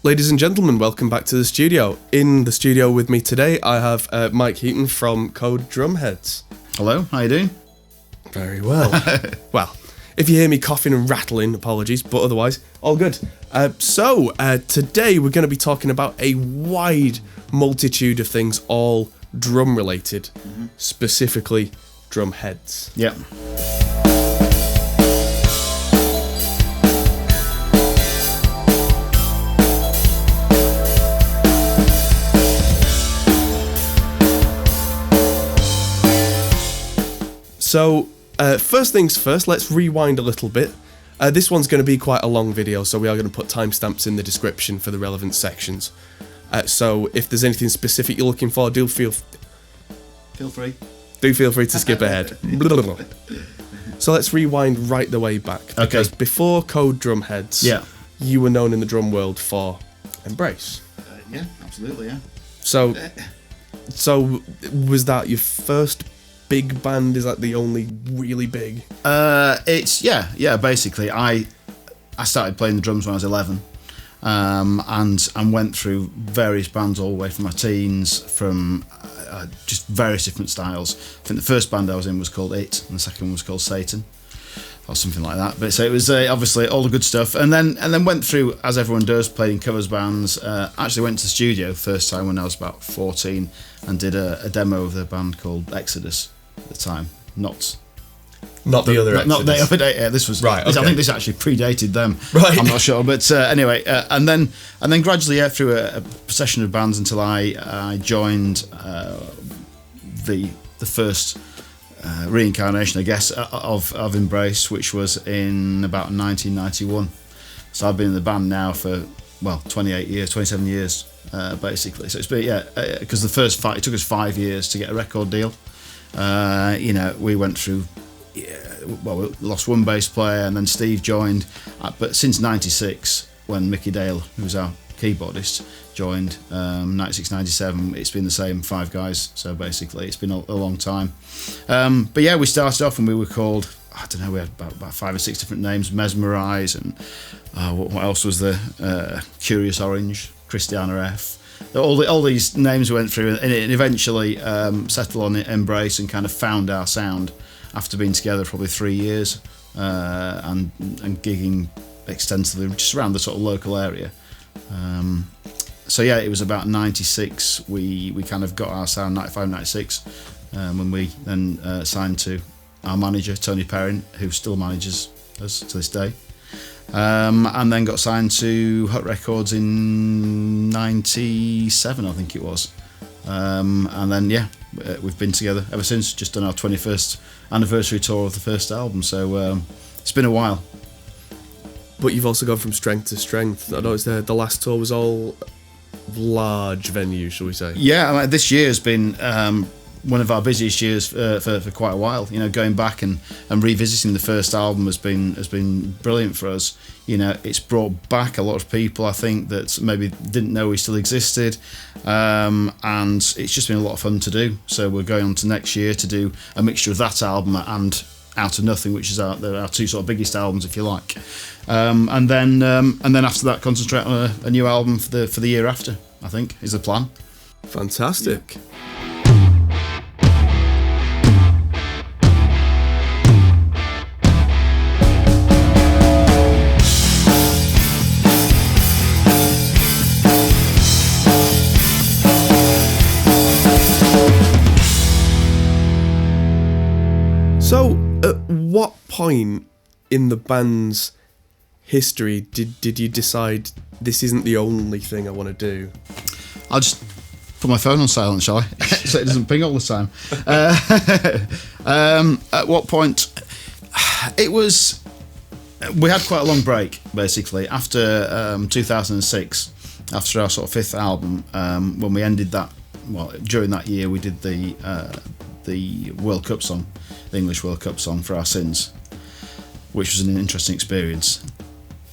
Ladies and gentlemen, welcome back to the studio. In the studio with me today, I have Mike Heaton from Code Drumheads. Hello, how you doing? Very well. Well, if you hear me coughing and rattling, apologies, but otherwise, all good. So, today we're going to be talking about a wide multitude of things, all drum-related, specifically drum heads. Yeah. So, first things first, let's rewind a little bit. This one's going to be quite a long video, so we are going to put timestamps in the description for the relevant sections. So, if there's anything specific you're looking for, do feel free to skip ahead. So let's rewind right the way back. Because before Code Drumheads, you were known in the drum world for Embrace. Yeah, absolutely, yeah. So was that your first big band? Is that the only really big? Basically, I started playing the drums when I was 11, and went through various bands all the way from my teens, from just various different styles. I think the first band I was in was called It, and the second one was called Satan, or something like that. But so it was obviously all the good stuff, and then went through, as everyone does, played in covers bands. Actually went to the studio the first time when I was about 14 and did a demo of the band called Exodus at the time. Not the other Exodus. Not the other day. Yeah, this was right. Okay. I think this actually predated them. Right. I'm not sure, but anyway, and then gradually through a procession of bands until I joined the first reincarnation, I guess, of Embrace, which was in about 1991. So I've been in the band now for 27 years, basically. So it's been because the first it took us 5 years to get a record deal. We went through. We lost one bass player, and then Steve joined. But since '96, when Mickey Dale, who was our keyboardist, joined, 96, 97, it's been the same 5 guys. So basically, it's been a long time. But yeah, we started off and we were called, I don't know, we had about 5 or 6 different names: Mesmerize, and what else was there? Curious Orange, Christiana F. All these names we went through, and it eventually settled on Embrace and kind of found our sound after being together probably 3 years and gigging extensively just around the sort of local area. It was about 96 we kind of got our sound, 95, 96, when we then signed to our manager, Tony Perrin, who still manages us to this day. And then got signed to Hut Records in 97, I think it was. And then, we've been together ever since, just done our 21st anniversary tour of the first album, so it's been a while. But you've also gone from strength to strength. I noticed the last tour was all large venues, shall we say? Yeah, this year has been one of our busiest years for quite a while. Going back and revisiting the first album has been brilliant for us. It's brought back a lot of people, I think, that maybe didn't know we still existed, and it's just been a lot of fun to do. So we're going on to next year to do a mixture of that album and Out of Nothing, which is our 2 sort of biggest albums, if you like, and then after that concentrate on a new album for the year after, I think, is the plan. Fantastic. Yeah. So, at what point in the band's history did you decide this isn't the only thing I want to do? I'll just put my phone on silent, shall I? So it doesn't ping all the time. At what point? We had quite a long break, basically. After 2006, after our sort of 5th album, when we ended that, during that year we did the World Cup song, the English World Cup song for Our Sins, which was an interesting experience.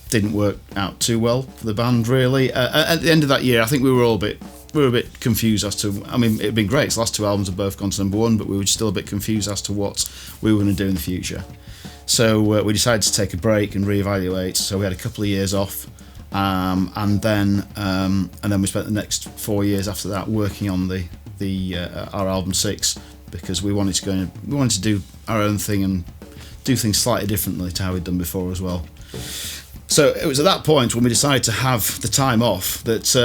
Didn't work out too well for the band, really. At the end of that year, I think we were a bit confused as to. I mean, it'd been great. The last 2 albums have both gone to #1, but we were still a bit confused as to what we were going to do in the future. So we decided to take a break and reevaluate. So we had a couple of years off, and then we spent the next 4 years after that working on our album 6, because we wanted to do our own thing and do things slightly differently to how we'd done before as well. So it was at that point when we decided to have the time off that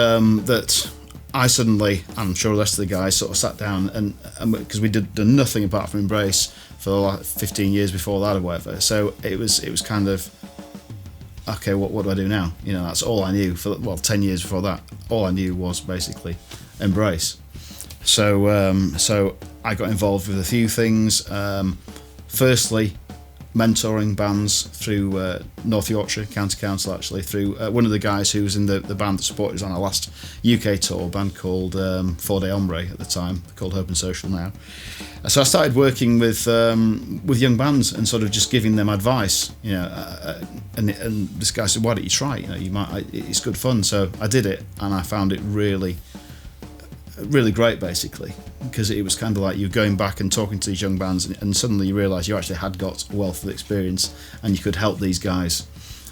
I suddenly, I'm sure the rest of the guys, sort of sat down and because we done nothing apart from Embrace for like 15 years before that or whatever. So it was kind of, okay, what do I do now? You know, that's all I knew for 10 years before that. All I knew was basically Embrace. So I got involved with a few things. Firstly, mentoring bands through North Yorkshire County Council, actually, through one of the guys who was in the band that supported us on our last UK tour, a band called 4 Day Hombre at the time, called Hope and Social now. So I started working with young bands and sort of just giving them advice, you know, and this guy said, why don't you try it? You know, it's good fun. So I did it, and I found it really great, basically, because it was kind of like you're going back and talking to these young bands, and suddenly you realise you actually had got a wealth of experience and you could help these guys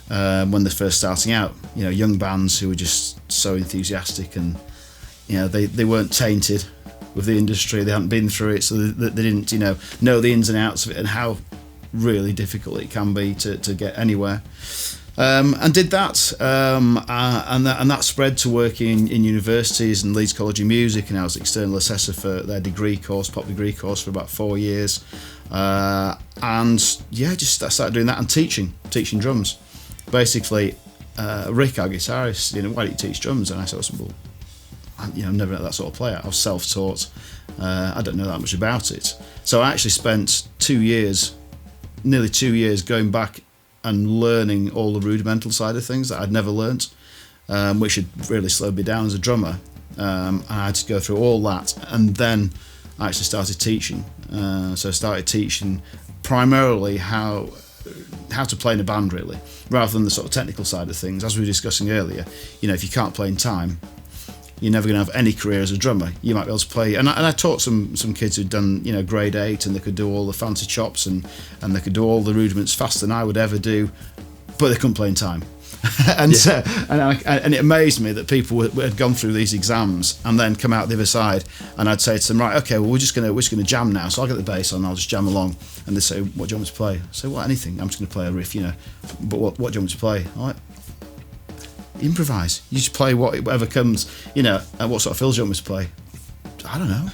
when they're first starting out. You know, young bands who were just so enthusiastic, and you know they weren't tainted with the industry, they hadn't been through it, so they didn't know the ins and outs of it and how really difficult it can be to get anywhere. And did that, and that spread to working in universities and Leeds College of Music, and I was external assessor for their degree course, pop degree course, for about 4 years, and yeah, just I started doing that and teaching drums. Basically, Rick, our guitarist, why don't you teach drums? And I said, well, I'm never that sort of player. I was self-taught. I don't know that much about it. So I actually spent nearly 2 years going back and learning all the rudimental side of things that I'd never learnt, which had really slowed me down as a drummer. And I had to go through all that, and then I actually started teaching. So I started teaching primarily how to play in a band, really, rather than the sort of technical side of things. As we were discussing earlier, if you can't play in time, you're never going to have any career as a drummer. You might be able to play, and I taught some kids who'd done grade 8, and they could do all the fancy chops and they could do all the rudiments faster than I would ever do, but they couldn't play in time. And it amazed me that people had gone through these exams and then come out the other side, and I'd say to them, right, okay, well we're just gonna jam now. So I'll get the bass on, I'll just jam along, and they say, what do you want me to play? I say, well, anything. I'm just gonna play a riff, but what do you want me to play? I'm like, improvise. You just play whatever comes, and what sort of fills you want me to play? I don't know.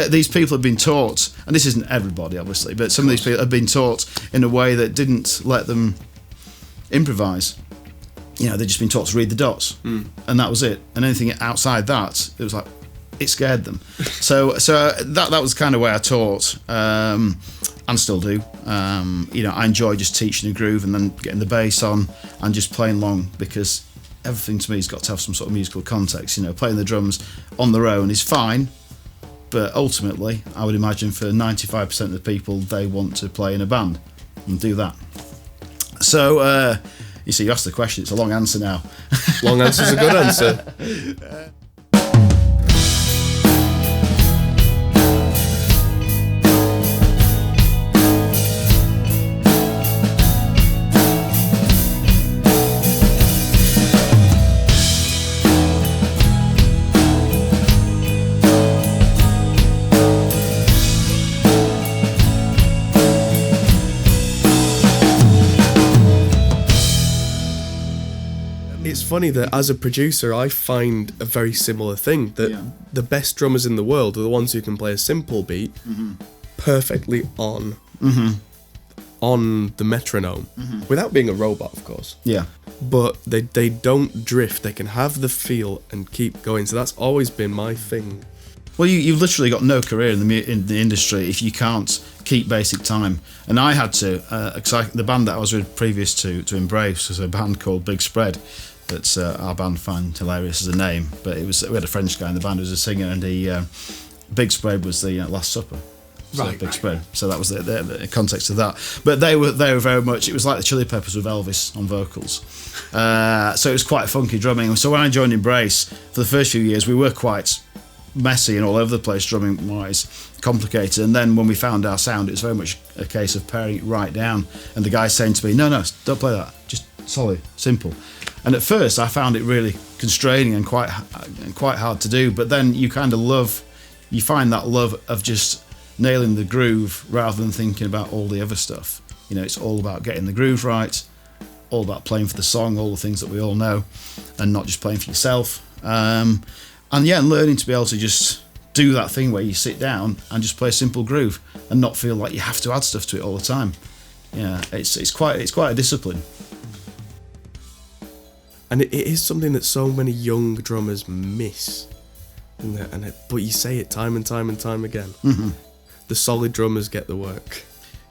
These people have been taught, and this isn't everybody obviously, but some of these people have been taught in a way that didn't let them improvise. They've just been taught to read the dots, and that was it. And anything outside that, it was like, it scared them. so that was kind of way I taught, and still do. I enjoy just teaching a groove and then getting the bass on and just playing along, because everything to me has got to have some sort of musical context. Playing the drums on their own is fine, but ultimately I would imagine for 95% of the people, they want to play in a band and do that. So you see, you asked the question, it's a long answer now. Long answer's a good answer. It's funny that as a producer, I find a very similar thing, that the best drummers in the world are the ones who can play a simple beat perfectly on the metronome, without being a robot, of course. Yeah. But they don't drift. They can have the feel and keep going. So that's always been my thing. Well, you've literally got no career in the industry if you can't keep basic time. And I had to, the band that I was with previous to Embrace was a band called Big Spread. That's our band find hilarious as a name, but we had a French guy in the band who was a singer, and Big Spread was the Last Supper. So right, Big Spread. So that was the context of that. But they were very much, it was like the Chili Peppers with Elvis on vocals. So it was quite funky drumming. So when I joined Embrace, for the first few years, we were quite messy and all over the place drumming wise, complicated. And then when we found our sound, it was very much a case of paring it right down. And the guy saying to me, no, don't play that. Just solid, simple. And at first I found it really constraining and quite hard to do, but then you find that love of just nailing the groove rather than thinking about all the other stuff. You know, it's all about getting the groove right, all about playing for the song, all the things that we all know, and not just playing for yourself. And learning to be able to just do that thing where you sit down and just play a simple groove and not feel like you have to add stuff to it all the time. Yeah, it's quite a discipline. And it is something that so many young drummers miss. But you say it time and time and time again. Mm-hmm. The solid drummers get the work.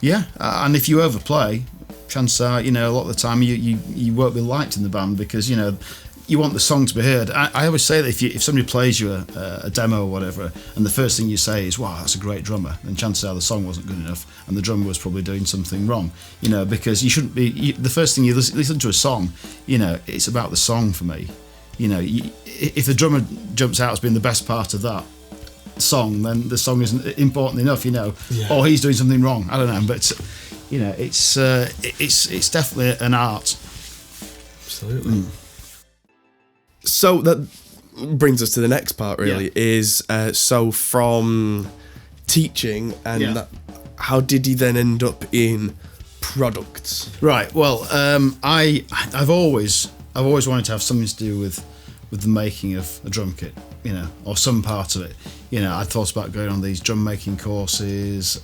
Yeah, and if you overplay, chances are, you know, a lot of the time you won't be liked in the band because, you know, you want the song to be heard. I always say that if somebody plays you a demo or whatever, and the first thing you say is, wow, that's a great drummer, then chances are the song wasn't good enough and the drummer was probably doing something wrong, you know, because you shouldn't be, the first thing you listen to a song, you know, it's about the song for me. You know, if the drummer jumps out as being the best part of that song, then the song isn't important enough, you know, or he's doing something wrong. I don't know, but you know, it's definitely an art. Absolutely. So that brings us to the next part, really, is so from teaching and how did you then end up in products? Right. Well, I've always wanted to have something to do with the making of a drum kit, you know, or some part of it. You know, I thought about going on these drum making courses,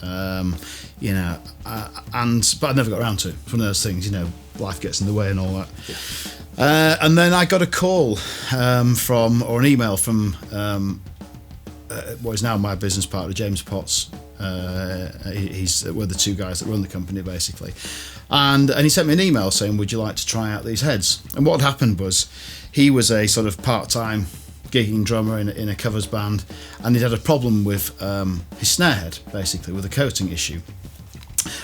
you know, but I never got around to it. It's one of those things, you know, life gets in the way and all that. And then I got a call or an email from what is now my business partner, James Potts. We're the two guys that run the company, basically. And he sent me an email saying, would you like to try out these heads? And what happened was, he was a sort of part-time gigging drummer in a covers band, and he'd had a problem with his snare head, basically, with a coating issue.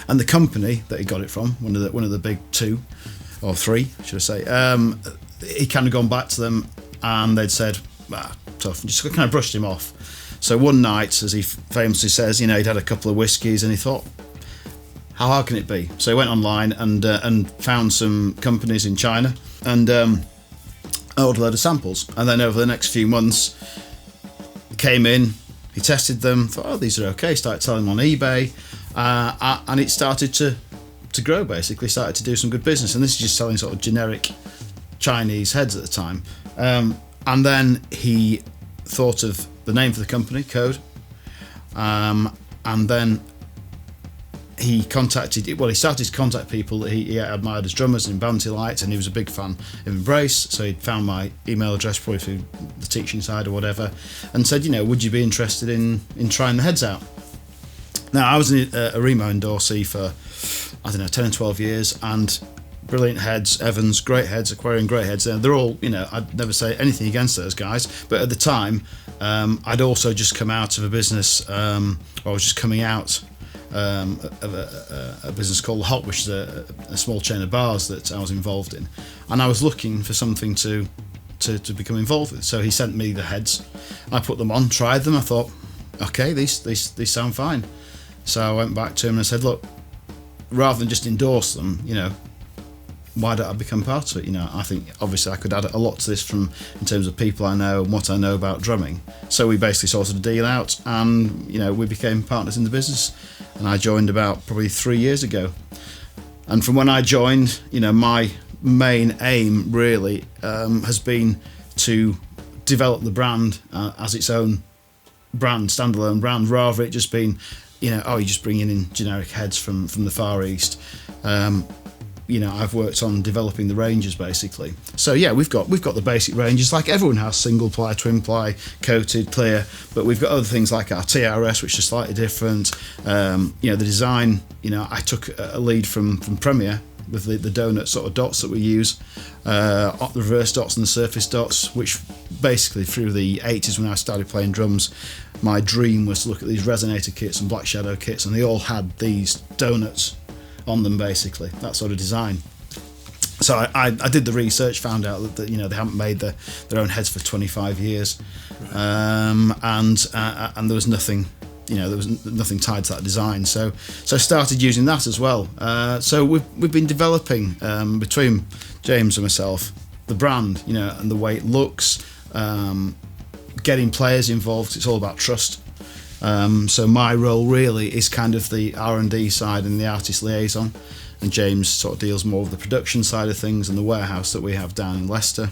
And the company that he got it from, one of the big two, or three, should I say, he kind of gone back to them, and they'd said, tough, and just kind of brushed him off. So one night, as he famously says, you know, he'd had a couple of whiskies, and he thought, how hard can it be? So he went online and found some companies in China, and ordered a load of samples. And then over the next few months, came in, he tested them, thought, oh, these are okay, started selling them on eBay, and it started to grow, basically, started to do some good business. And this is just selling sort of generic Chinese heads at the time. And then he thought of the name for the company, Code, and then he started to contact people that he admired as drummers in bands he liked, and he was a big fan of Embrace, so he'd found my email address probably through the teaching side or whatever, and said, you know, would you be interested in trying the heads out? Now, I was a Remo in Dorsey for, 10 and 12 years, and brilliant heads, Evans, great heads, Aquarium, great heads. They're all, you know, I'd never say anything against those guys, but at the time, I'd also just come out of a business, or I was just coming out of a business called Hot, which is a small chain of bars that I was involved in, and I was looking for something to become involved with. So he sent me the heads, I put them on, tried them, I thought, okay, these sound fine. So I went back to him and I said, look, rather than just endorse them, you know, why don't I become part of it? You know, I think obviously I could add a lot to this in terms of people I know and what I know about drumming. So we basically sorted a deal out, and you know, we became partners in the business. And I joined about probably 3 years ago. And from when I joined, you know, my main aim really has been to develop the brand as its own brand, standalone brand, rather than it just being, you know, oh, you're just bringing in generic heads from the Far East. You know, I've worked on developing the ranges basically. So yeah, we've got the basic ranges like everyone has: single ply, twin ply, coated, clear. But we've got other things like our TRS, which is slightly different. You know, the design. You know, I took a lead from Premier with the donut sort of dots that we use, the reverse dots and the surface dots, which basically through the 80s when I started playing drums, my dream was to look at these resonator kits and Black Shadow kits, and they all had these donuts on them, basically, that sort of design. So I did the research, found out that you know, they haven't made their own heads for 25 years, and there was nothing there was nothing tied to that design. So I started using that as well. So we've been developing between James and myself the brand, and the way it looks, getting players involved. It's all about trust. So my role really is kind of the R&D side and the artist liaison, and James sort of deals more with the production side of things and the warehouse that we have down in Leicester.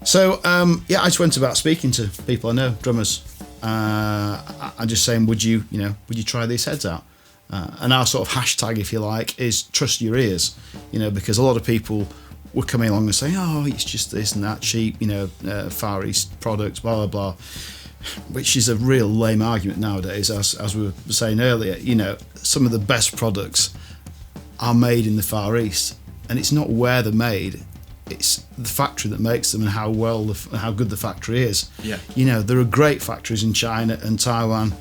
So I just went about speaking to people I know, drummers, and just saying, would you try these heads out? And our sort of hashtag, if you like, is trust your ears, because a lot of people were coming along and saying, oh, it's just this and that, cheap, Far East products, blah, blah, blah, which is a real lame argument nowadays. As we were saying earlier, some of the best products are made in the Far East, and it's not where they're made, it's the factory that makes them and how good the factory is. Yeah. There are great factories in China and Taiwan,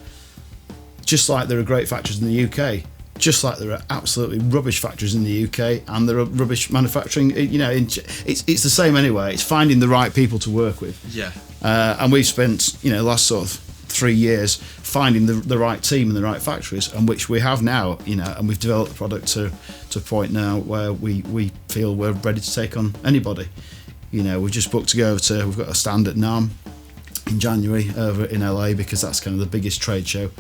just like there are great factories in the UK, just like there are absolutely rubbish factories in the UK, and there are rubbish manufacturing. It's the same anyway. It's finding the right people to work with. Yeah. And we've spent the last sort of 3 years finding the right team and the right factories, and which we have now. And we've developed the product to a point now where we feel we're ready to take on anybody. We've just booked to go over to. We've got a stand at NAMM in January over in LA, because that's kind of the biggest trade show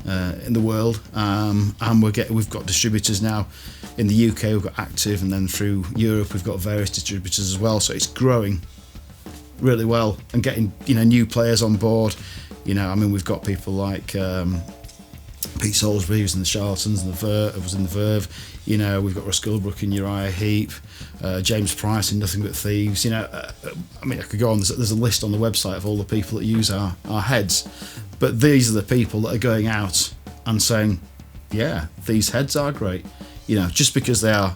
in the world, and we've got distributors now in the UK. We've got Active, and then through Europe we've got various distributors as well. So it's growing really well and getting new players on board. We've got people like Pete Salisbury, who's in the Charlatans, and was in the Verve. We've got Russ Goldbrook in Uriah Heep, James Price in Nothing But Thieves. I could go on. There's a list on the website of all the people that use our heads. But these are the people that are going out and saying, yeah, these heads are great. Just because they are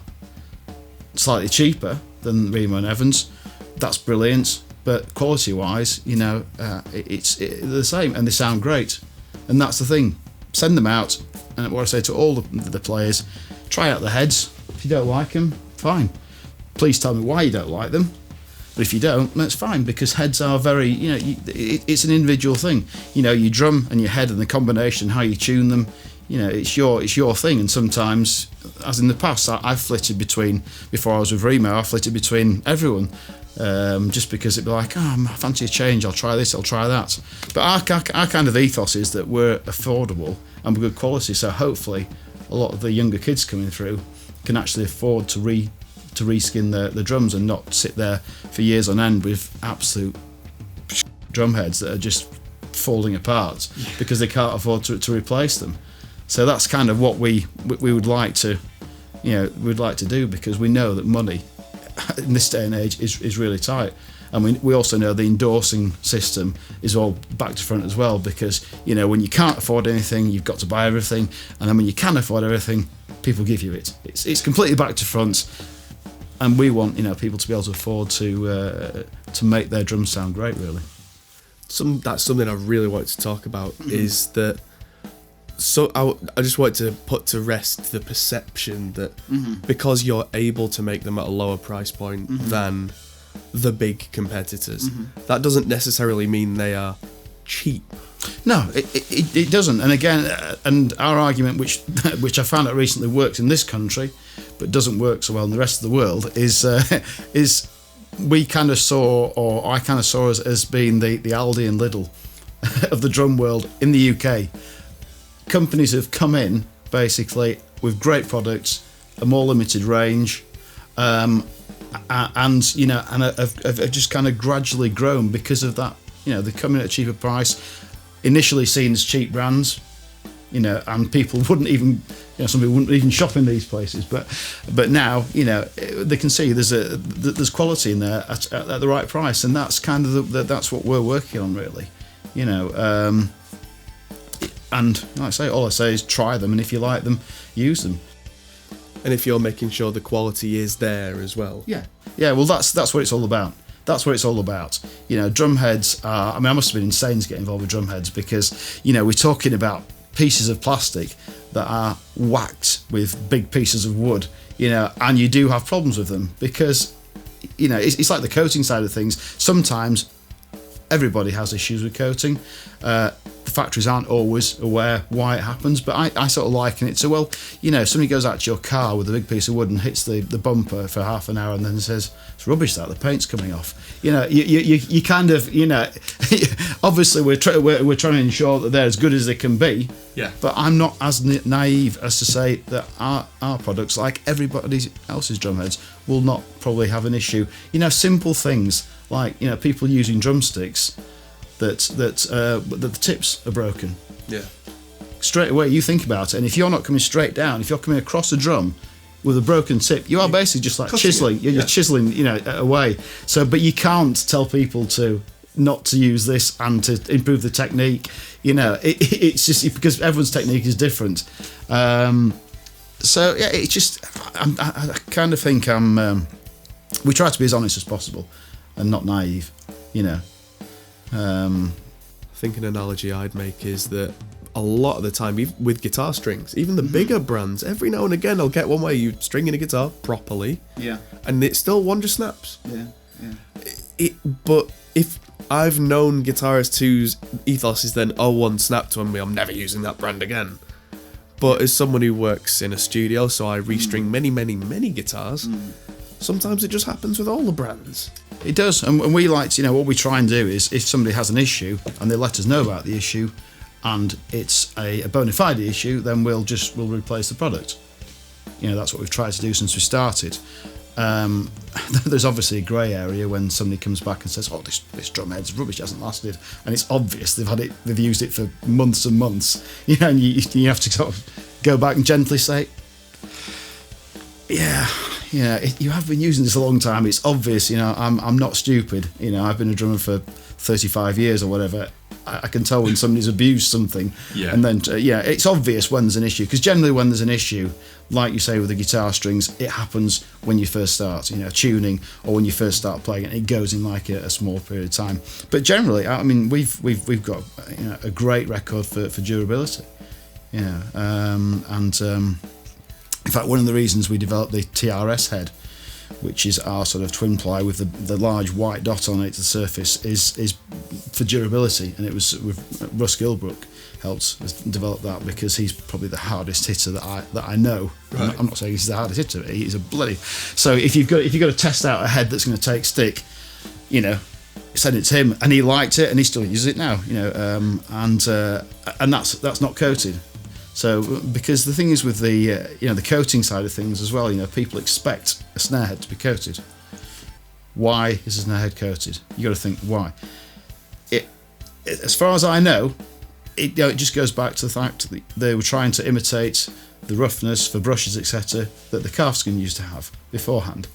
slightly cheaper than Remo and Evans, that's brilliant. But quality-wise, it's the same, and they sound great. And that's the thing. Send them out, and what I say to all the players, try out the heads. If you don't like them, fine. Please tell me why you don't like them. But if you don't, that's fine, because heads are very, it's an individual thing. Your drum and your head and the combination, how you tune them, it's your thing. And sometimes, as in the past, I've flitted between, before I was with Remo, I flitted between everyone. Just because it'd be like, I fancy a change, I'll try this, I'll try that. But our kind of ethos is that we're affordable and we're good quality, so hopefully a lot of the younger kids coming through can actually afford to reskin the drums and not sit there for years on end with absolute drum heads that are just falling apart because they can't afford to replace them. So that's kind of what we would like to do, because we know that money in this day and age is really tight. And we also know the endorsing system is all back to front as well, because when you can't afford anything, you've got to buy everything, and then when you can afford everything, people give you it. It's completely back to front, and we want people to be able to afford to make their drums sound great. Really, that's something I really wanted to talk about. Is that so I just wanted to put to rest the perception that because you're able to make them at a lower price point than the big competitors, that doesn't necessarily mean they are cheap. No, it doesn't. And again, and our argument, which I found out recently works in this country, but doesn't work so well in the rest of the world, is we kind of saw, or I kind of saw us as being the Aldi and Lidl of the drum world in the UK. Companies have come in basically with great products, a more limited range, and have just kind of gradually grown because of that. They come in at a cheaper price, initially seen as cheap brands, and people wouldn't even, some people wouldn't even shop in these places. But now, they can see there's quality in there at the right price, and that's kind of that's what we're working on, really. And like I say, all I say is try them, and if you like them, use them. And if you're making sure the quality is there as well. Yeah. Well, that's what it's all about. That's what it's all about. Drumheads are. I must have been insane to get involved with drumheads, because we're talking about pieces of plastic that are whacked with big pieces of wood. And you do have problems with them because it's like the coating side of things. Sometimes everybody has issues with coating. The factories aren't always aware why it happens, but I sort of liken it to, well, somebody goes out to your car with a big piece of wood and hits the bumper for half an hour and then says, it's rubbish that, the paint's coming off. You kind of, obviously we're trying to ensure that they're as good as they can be, but I'm not as naive as to say that our products, like everybody else's drumheads, will not probably have an issue. Simple things like, people using drumsticks that the tips are broken. Yeah. Straight away, you think about it, and if you're not coming straight down, if you're coming across a drum with a broken tip, you are basically just like chiseling. You're chiseling, away. So, but you can't tell people not to use this and to improve the technique. It's just because everyone's technique is different. So yeah, it's just I kind of think we try to be as honest as possible and not naive. I think an analogy I'd make is that a lot of the time, even with guitar strings, even the bigger brands, every now and again I'll get one where you stringing a guitar properly, and it still one just snaps. But if I've known guitarists whose ethos is then, one snapped on me, I'm never using that brand again. But as someone who works in a studio, so I restring many guitars, sometimes it just happens with all the brands. It does, and we like to, what we try and do is, if somebody has an issue and they let us know about the issue, and it's a bona fide issue, then we'll replace the product. That's what we've tried to do since we started. There's obviously a grey area when somebody comes back and says, this drum head's rubbish, it hasn't lasted, and it's obvious they've used it for months and months, and you have to sort of go back and gently say, you have been using this a long time, it's obvious, I'm not stupid, I've been a drummer for 35 years or whatever. I can tell when somebody's abused something, and then it's obvious when there's an issue, because generally when there's an issue, like you say with the guitar strings, it happens when you first start, tuning, or when you first start playing it. It goes in like a small period of time. But generally, I mean, we've got a great record for durability, in fact, one of the reasons we developed the TRS head, which is our sort of twin ply with the large white dot on it to the surface, is for durability, and it was with Russ Gilbrook helped us develop that, because he's probably the hardest hitter that I know. Right. I'm not saying he's the hardest hitter, he's a bloody. So if you've got to test out a head that's going to take stick, send it to him, and he liked it, and he still uses it now, and that's not coated. So, because the thing is with the coating side of things as well, people expect a snare head to be coated. Why is a snare head coated? You got to think why. As far as I know, it just goes back to the fact that they were trying to imitate the roughness for brushes, etc., that the calfskin used to have beforehand.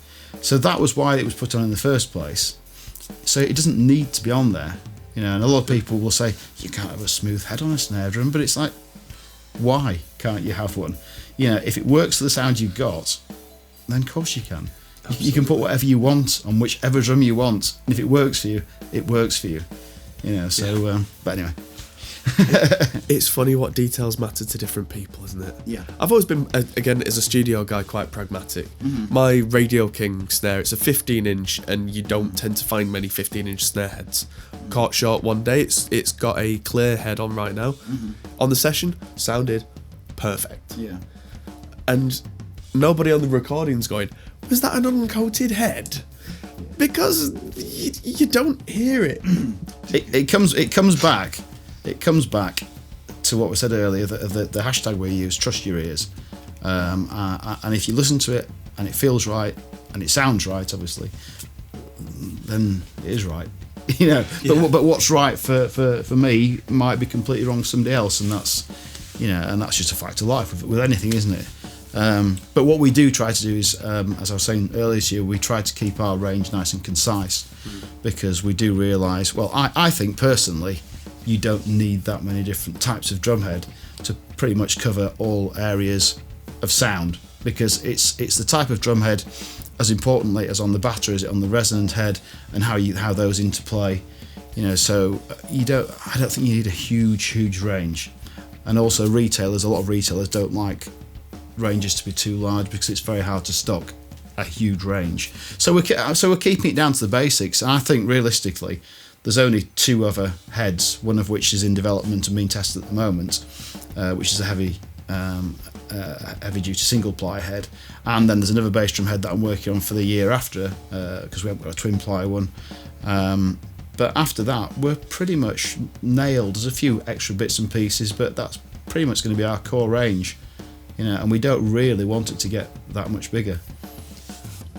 So that was why it was put on in the first place. So it doesn't need to be on there, And a lot of people will say you can't have a smooth head on a snare drum, but it's like, why can't you have one? If it works for the sound you've got, then of course you can. You can put whatever you want on whichever drum you want, and if it works for you, it works for you. But anyway. It's funny what details matter to different people, isn't it? Yeah. I've always been, again, as a studio guy, quite pragmatic. My Radio King snare, it's a 15-inch, and you don't tend to find many 15-inch snare heads. Caught short one day, it's got a clear head on right now. On the session, sounded perfect. Yeah. And nobody on the recording's going, was that an uncoated head? Because you don't hear it. It comes back. It comes back to what we said earlier, the hashtag we use, trust your ears. And if you listen to it and it feels right and it sounds right, obviously, then it is right. But what's right for me might be completely wrong for somebody else, and that's just a fact of life with anything, isn't it? But what we do try to do is, as I was saying earlier to you, we try to keep our range nice and concise, because we do realise, well, I think personally, you don't need that many different types of drumhead to pretty much cover all areas of sound, because it's the type of drumhead, as importantly as on the batter, is it on the resonant head, and how those interplay. So I don't think you need a huge range. And also a lot of retailers don't like ranges to be too large, because it's very hard to stock a huge range. So we're keeping it down to the basics, and I think realistically There's only 2 other heads, one of which is in development and being tested at the moment, which is a heavy duty single ply head, and then there's another bass drum head that I'm working on for the year after, because we haven't got a twin ply one. But after that, we're pretty much nailed. There's a few extra bits and pieces, but that's pretty much going to be our core range, and we don't really want it to get that much bigger.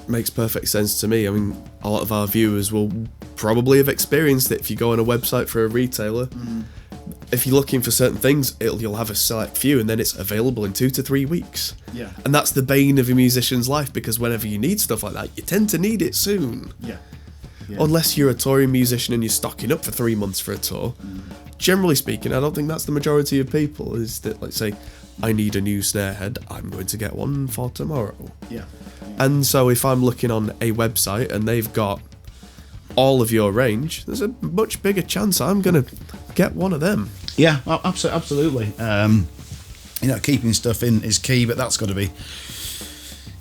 Makes perfect sense to me. I mean, a lot of our viewers will probably have experienced it. If you go on a website for a retailer, if you're looking for certain things, you'll have a select few, and then it's available in 2 to 3 weeks. Yeah. And that's the bane of a musician's life, because whenever you need stuff like that, you tend to need it soon. Yeah. Unless you're a touring musician and you're stocking up for 3 months for a tour. Generally speaking, I don't think that's the majority of people, is that, like, say, I need a new snare head, I'm going to get one for tomorrow. Yeah. And so if I'm looking on a website and they've got all of your range, there's a much bigger chance I'm going to get one of them. Yeah, absolutely. Keeping stuff in is key, but that's got to be,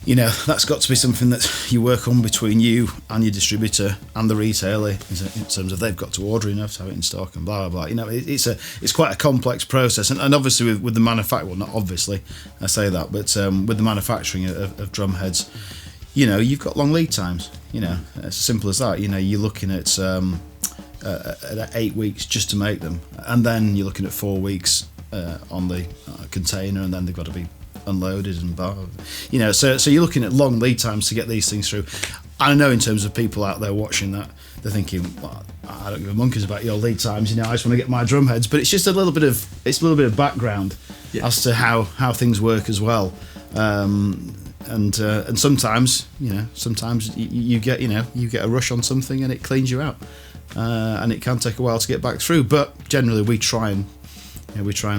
that's got to be something that you work on between you and your distributor and the retailer, in terms of they've got to order enough to have it in stock and blah blah blah. It's quite a complex process, and obviously with the manufacturing, well, not obviously, I say that, but with the manufacturing of drum heads, you've got long lead times. It's as simple as that. You're looking at 8 weeks just to make them, and then you're looking at 4 weeks on the container, and then they've got to be unloaded and so you're looking at long lead times to get these things through. I know in terms of people out there watching that, they're thinking, well, I don't give a monkeys about your lead times, I just want to get my drum heads. But it's just a little bit of background as to how things work as well. And sometimes you get a rush on something and it cleans you out, and it can take a while to get back through, but generally we try and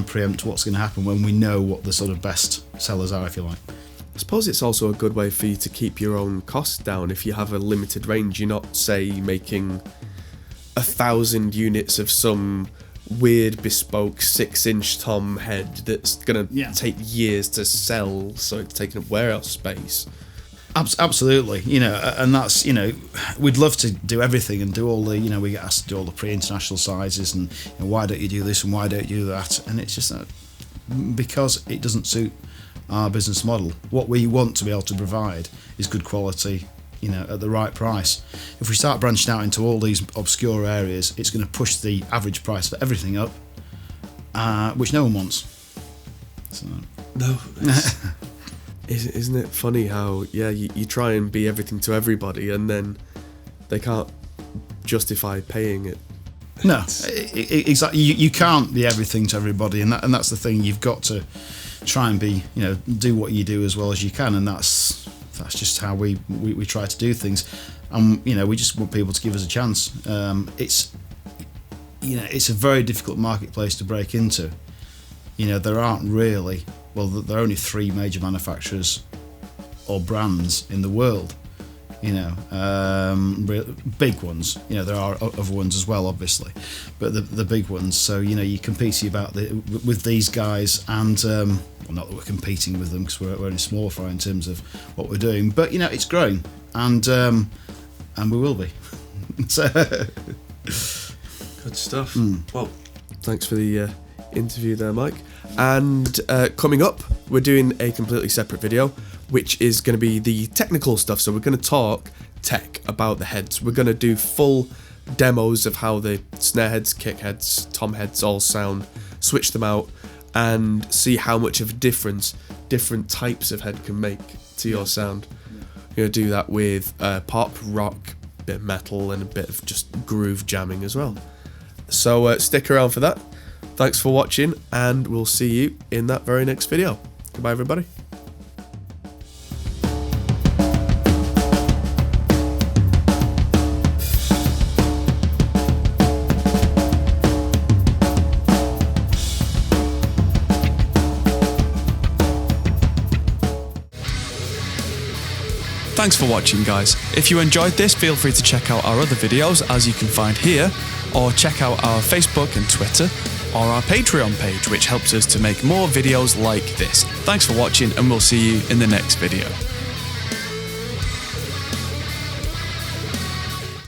preempt what's going to happen when we know what the sort of best sellers are, if you like. I suppose it's also a good way for you to keep your own costs down. If you have a limited range, you're not, say, making 1,000 units of some weird bespoke 6-inch tom head that's going to take years to sell, so it's taking up warehouse space. Absolutely, and that's, we'd love to do everything and do all the, we get asked to do all the pre-international sizes, and why don't you do this and why don't you do that, and it's just because it doesn't suit our business model. What we want to be able to provide is good quality, at the right price. If we start branching out into all these obscure areas, it's going to push the average price for everything up, which no one wants. So. No. Isn't it funny how, you try and be everything to everybody, and then they can't justify paying it. No, exactly. You can't be everything to everybody, and that's the thing. You've got to try and be, do what you do as well as you can, and that's just how we try to do things. And we just want people to give us a chance. It's a very difficult marketplace to break into. There aren't really. Well, there are only 3 major manufacturers or brands in the world, big ones. There are other ones as well, obviously, but the big ones. So you're competing with these guys, and well, not that we're competing with them because we're only small fry in terms of what we're doing, but it's growing, and we will be. So good stuff. Well, thanks for the interview there, Mike. And coming up, we're doing a completely separate video, which is going to be the technical stuff. So we're going to talk tech about the heads. We're going to do full demos of how the snare heads, kick heads, tom heads all sound, switch them out, and see how much of a difference different types of head can make to your sound. We're going to do that with pop, rock, a bit of metal, and a bit of just groove jamming as well. So stick around for that. Thanks for watching, and we'll see you in that very next video. Goodbye, everybody. Thanks for watching, guys. If you enjoyed this, feel free to check out our other videos, as you can find here, or check out our Facebook and Twitter, or our Patreon page, which helps us to make more videos like this. Thanks for watching, and we'll see you in the next video.